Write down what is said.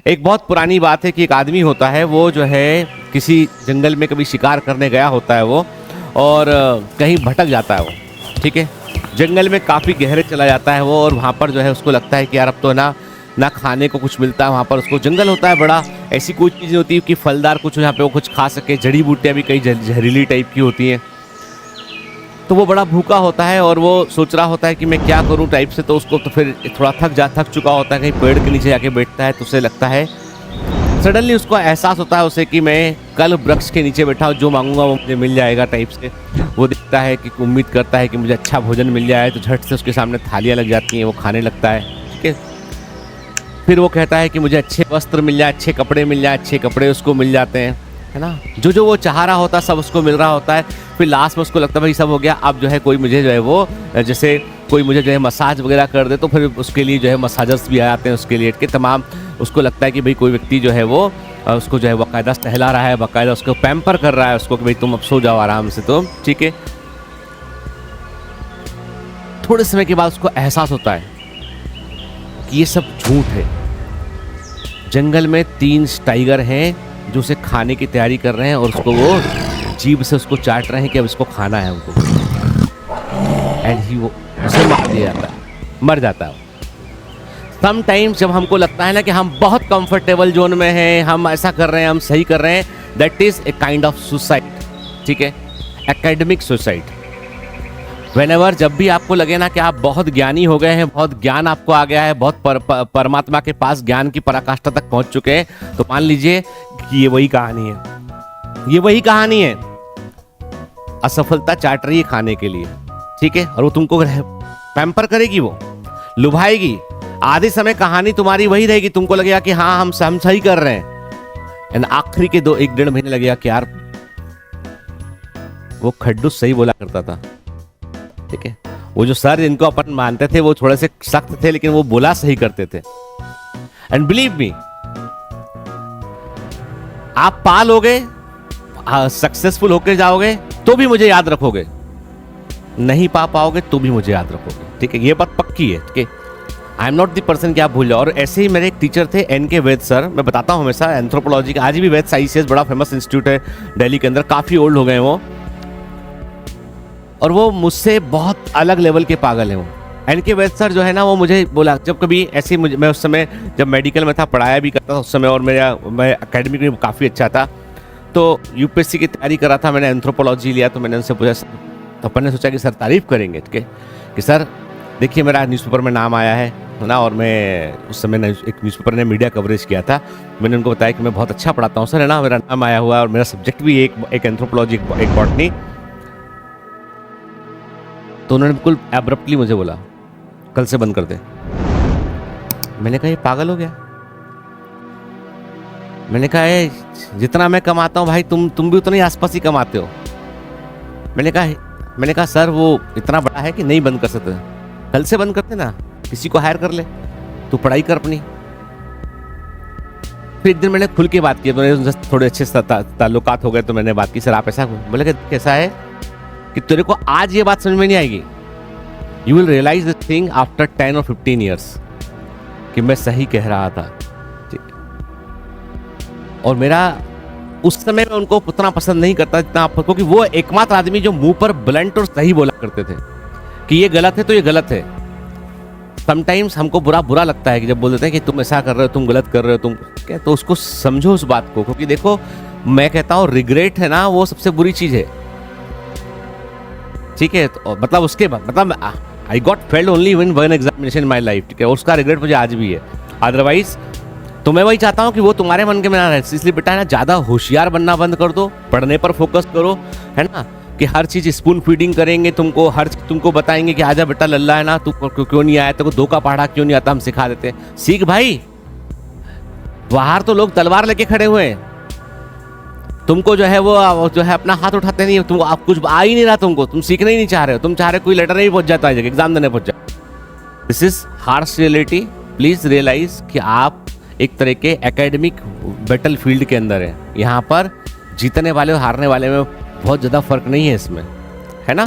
एक बहुत पुरानी बात है कि एक आदमी होता है, वो जो है किसी जंगल में कभी शिकार करने गया होता है वो, और कहीं भटक जाता है वो, ठीक है। जंगल में काफ़ी गहरे चला जाता है वो, और वहाँ पर जो है उसको लगता है कि यार अब तो ना खाने को कुछ मिलता है वहाँ पर उसको। जंगल होता है बड़ा, ऐसी कोई चीज़ नहीं होती कि फलदार कुछ यहाँ पे वो कुछ खा सके, जड़ी बूटियाँ भी कई जहरीली टाइप की होती हैं। तो वो बड़ा भूखा होता है और वो सोच रहा होता है कि मैं क्या करूं टाइप से। तो उसको तो फिर थोड़ा थक चुका होता है, कहीं पेड़ के नीचे जाके बैठता है तो उसे लगता है, सडनली उसको एहसास होता है उसे कि मैं कल वृक्ष के नीचे बैठा हूँ, जो मांगूंगा वो मुझे मिल जाएगा टाइप से। वो देखता है कि उम्मीद करता है कि मुझे अच्छा भोजन मिल जाए, तो झट से उसके सामने थालियाँ लग जाती हैं, वो खाने लगता है, ठीक है। फिर वो कहता है कि मुझे अच्छे वस्त्र मिल जाए, अच्छे कपड़े मिल जाए, अच्छे कपड़े उसको मिल जाते हैं, है ना। जो वो चाह रहा होता है सब उसको मिल रहा होता है। फिर लास्ट में उसको लगता है भाई सब हो गया, अब जो है कोई मुझे जो है वो, जैसे कोई मुझे जो है मसाज वगैरह कर दे, तो फिर उसके लिए जो है मसाजर्स भी आ जाते हैं उसके लिए कि तमाम। उसको लगता है कि भाई कोई व्यक्ति जो है वो उसको जो है बाकायदा टहला रहा है, बाकायदा उसको पैम्पर कर रहा है उसको कि भाई तुम अब सो जाओ आराम से, तो ठीक है। थोड़े समय के बाद उसको एहसास होता है कि ये सब झूठ है। जंगल में 3 टाइगर हैं जो उसे खाने की तैयारी कर रहे हैं, और उसको वो जीभ से उसको चाट रहे हैं कि अब इसको खाना है उनको। एंड ही वो उसे मार दिया जाता है, मर जाता है। समटाइम्स जब हमको लगता है ना कि हम बहुत कंफर्टेबल जोन में हैं, हम ऐसा कर रहे हैं, हम सही कर रहे हैं, that is a kind of suicide, ठीक है, एकेडमिक सुसाइड। व्हेनेवर जब भी आपको लगे ना कि आप बहुत ज्ञानी हो गए हैं, बहुत ज्ञान आपको आ गया है, बहुत परमात्मा के पास ज्ञान की पराकाष्ठा तक पहुंच चुके हैं, तो मान लीजिए कि ये वही कहानी है, ये वही कहानी है। असफलता चाट रही है खाने के लिए, ठीक है, और वो तुमको पैम्पर करेगी, वो लुभाएगी। आधे समय कहानी तुम्हारी वही रहेगी, तुमको लगेगा कि हाँ हम सही कर रहे हैं, एंड आखिरी के 1-1.5 महीने लगेगा कि यार वो खड्डूस सही बोला करता था, ठीक है। वो जो सर जिनको अपन मानते थे वो थोड़े से सख्त थे, लेकिन वो बोला सही करते थे। एंड बिलीव मी, आप पाल हो गए, सक्सेसफुल होके जाओगे तो भी मुझे याद रखोगे, नहीं पा पाओगे तो भी मुझे याद रखोगे, ठीक है। ये बात पक्की है, ठीक है। I am not the person कि आप भूल जाओ। और ऐसे ही मेरे एक टीचर थे NK वैद सर, मैं बताता हूँ हमेशा, एंथ्रोपोलॉजी का, आज भी वैद ICS बड़ा फेमस इंस्टीट्यूट है दिल्ली के अंदर, काफी ओल्ड हो गए वो, और वो मुझसे बहुत अलग लेवल के पागल हैं वो। NK वैद सर जो है ना, वो मुझे बोला जब कभी ऐसे, मैं उस समय जब मेडिकल में था, पढ़ाया भी करता था उस समय, और मैं एकेडमिक में काफ़ी अच्छा था, तो UPSC की तैयारी कर रहा था, मैंने एंथ्रोपोलॉजी लिया। तो मैंने उनसे पूछा, तो अपन ने सोचा कि सर तारीफ़ करेंगे, ठीक है, कि सर देखिए मेरा न्यूज़पेपर में नाम आया है ना, और मैं उस समय एक न्यूज़पेपर ने मीडिया कवरेज किया था। मैंने उनको बताया कि मैं बहुत अच्छा पढ़ाता हूँ सर, है ना, मेरा नाम आया हुआ है, और मेरा सब्जेक्ट भी एक एंथ्रोपोलॉजी, एक बॉटनी। तो उन्होंने बिल्कुल एब्रप्टली मुझे बोला, कल से बंद कर दे। मैंने कहा ये पागल हो गया। मैंने कहा जितना मैं कमाता हूँ भाई, तुम भी उतना ही आसपास ही कमाते हो। मैंने कहा सर वो इतना बड़ा है कि नहीं बंद कर सकते, कल से बंद करते ना, किसी को हायर कर ले, तू पढ़ाई कर अपनी। फिर एक दिन मैंने खुल के बात की, तो थोड़े अच्छे ताल्लुकात हो गए, तो मैंने बात की, सर आप ऐसा, बोले कि कैसा है कि तेरे को आज ये बात समझ में नहीं आएगी, you will realise this thing after 10 और 15 ईयर्स, कि मैं सही कह रहा था, ठीक। और मेरा उस समय में उनको उतना पसंद नहीं करता जितना आपको, क्योंकि वो एकमात्र आदमी जो मुंह पर ब्लंट और सही बोला करते थे कि ये गलत है तो ये गलत है। समटाइम्स हमको बुरा लगता है कि जब बोल देते हैं कि तुम ऐसा कर रहे हो, तुम गलत कर रहे हो, तुम क्या, तो उसको समझो उस बात को, क्योंकि देखो मैं कहता हूँ रिग्रेट है ना, वो सबसे बुरी चीज है, ठीक है। तो मतलब उसके बाद, मतलब I got failed only in one examination in my life, ठीक है, उसका रिग्रेट मुझे आज भी है। अदरवाइज तो मैं वही चाहता हूँ कि वो तुम्हारे मन के में ना रहे, इसलिए बेटा है ना, ज़्यादा होशियार बनना बंद कर दो, पढ़ने पर फोकस करो, है ना, कि हर चीज़ स्पून फीडिंग करेंगे तुमको, हर चीज़ तुमको बताएंगे कि आजा बेटा लल्ला है ना, तू क्यों नहीं आया, तेरे को 2 का पहाड़ा क्यों नहीं आता, हम सिखा देते हैं, सीख भाई। बाहर तो लोग तलवार लेके खड़े हुए हैं, तुमको जो है वो जो है अपना हाथ उठाते नहीं, तुमको आप कुछ आ ही नहीं रहा, तुमको, तुम सीखना ही नहीं चाह रहे हो, तुम चाह रहे हो कोई लेटर नहीं पहुंच जाता है, एग्जाम देने पहुंच जाए। This is harsh reality. Please realise कि आप एक तरह के एकेडमिक बैटल फील्ड के अंदर है, यहाँ पर जीतने वाले और हारने वाले में बहुत ज़्यादा फर्क नहीं है इसमें, है ना।